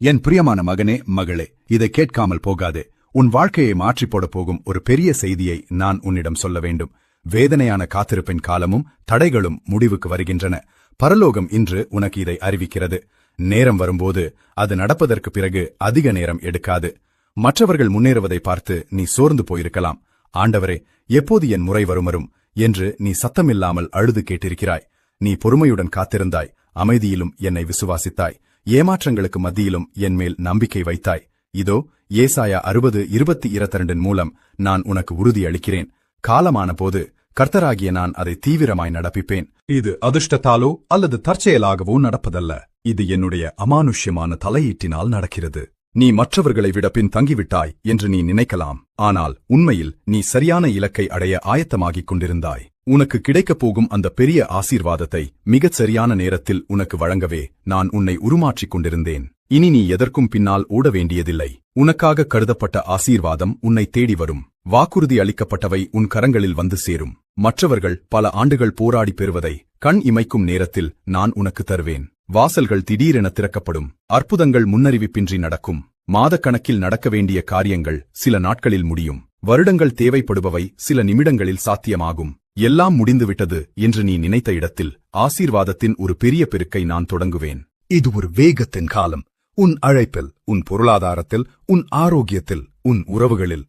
என் பிரியமான மகனே, மகளே, இதை கேட்காமல் போகாதே. உன் வாழ்க்கையை மாற்றிப் போடப் போகும் ஒரு பெரிய செய்தியை நான் உன்னிடம் சொல்ல வேண்டும். வேதனையான காத்திருப்பின் காலமும் தடைகளும் முடிவுக்கு வருகின்றன. பரலோகம் இன்று உனக்கு இதை அறிவிக்கிறது. நேரம் வரும்போது அது நடப்பதற்கு பிறகு அதிக நேரம் எடுக்காது. மற்றவர்கள் முன்னேறுவதை பார்த்து நீ சோர்ந்து போயிருக்கலாம். ஆண்டவரே, எப்போது என் முறை வரும் என்று நீ சத்தமில்லாமல் அழுது கேட்டிருக்கிறாய். நீ பொறுமையுடன் காத்திருந்தாய், அமைதியிலும் என்னை விசுவாசித்தாய், ஏமாற்றங்களுக்கு மத்தியிலும் என் மேல் நம்பிக்கை வைத்தாய். இதோ ஏசாயா 60:22 மூலம் நான் உனக்கு உறுதி அளிக்கிறேன். காலமான போது கர்த்தராகிய நான் அதை தீவிரமாய் நடப்பிப்பேன். இது அதிர்ஷ்டத்தாலோ அல்லது தற்செயலாகவோ நடப்பதல்ல. இது என்னுடைய அமானுஷ்யமான தலையீட்டினால் நடக்கிறது. நீ மற்றவர்களை விட பின் தங்கிவிட்டாய் என்று நீ நினைக்கலாம். ஆனால் உண்மையில் நீ சரியான இலக்கை அடைய ஆயத்தமாகிக் கொண்டிருந்தாய். உனக்கு கிடைக்கப் போகும் அந்த பெரிய ஆசீர்வாதத்தை மிகச் சரியான நேரத்தில் உனக்கு வழங்கவே நான் உன்னை உருமாற்றிக் கொண்டிருந்தேன். இனி நீ எதற்கும் பின்னால் ஓட வேண்டியதில்லை. உனக்காக கருதப்பட்ட ஆசீர்வாதம் உன்னை தேடி வரும். வாக்குறுதி அளிக்கப்பட்டவை உன் கரங்களில் வந்து சேரும். மற்றவர்கள் பல ஆண்டுகள் போராடி பெறுவதை கண் இமைக்கும் நேரத்தில் நான் உனக்கு தருவேன். வாசல்கள் திடீரென திறக்கப்படும். அற்புதங்கள் முன்னறிவிப்பின்றி நடக்கும். மாதக்கணக்கில் நடக்க வேண்டிய காரியங்கள் சில நாட்களில் முடியும். வருடங்கள் தேவைப்படுபவை சில நிமிடங்களில் சாத்தியமாகும். எல்லாம் முடிந்துவிட்டது என்று நீ நினைத்த இடத்தில் ஆசீர்வாதத்தின் ஒரு பெரிய பெருக்கை நான் தொடங்குவேன். இது ஒரு வேகத்தின் காலம். உன் அழைப்பில், உன் பொருளாதாரத்தில், உன் ஆரோக்கியத்தில், உன் உறவுகளில்,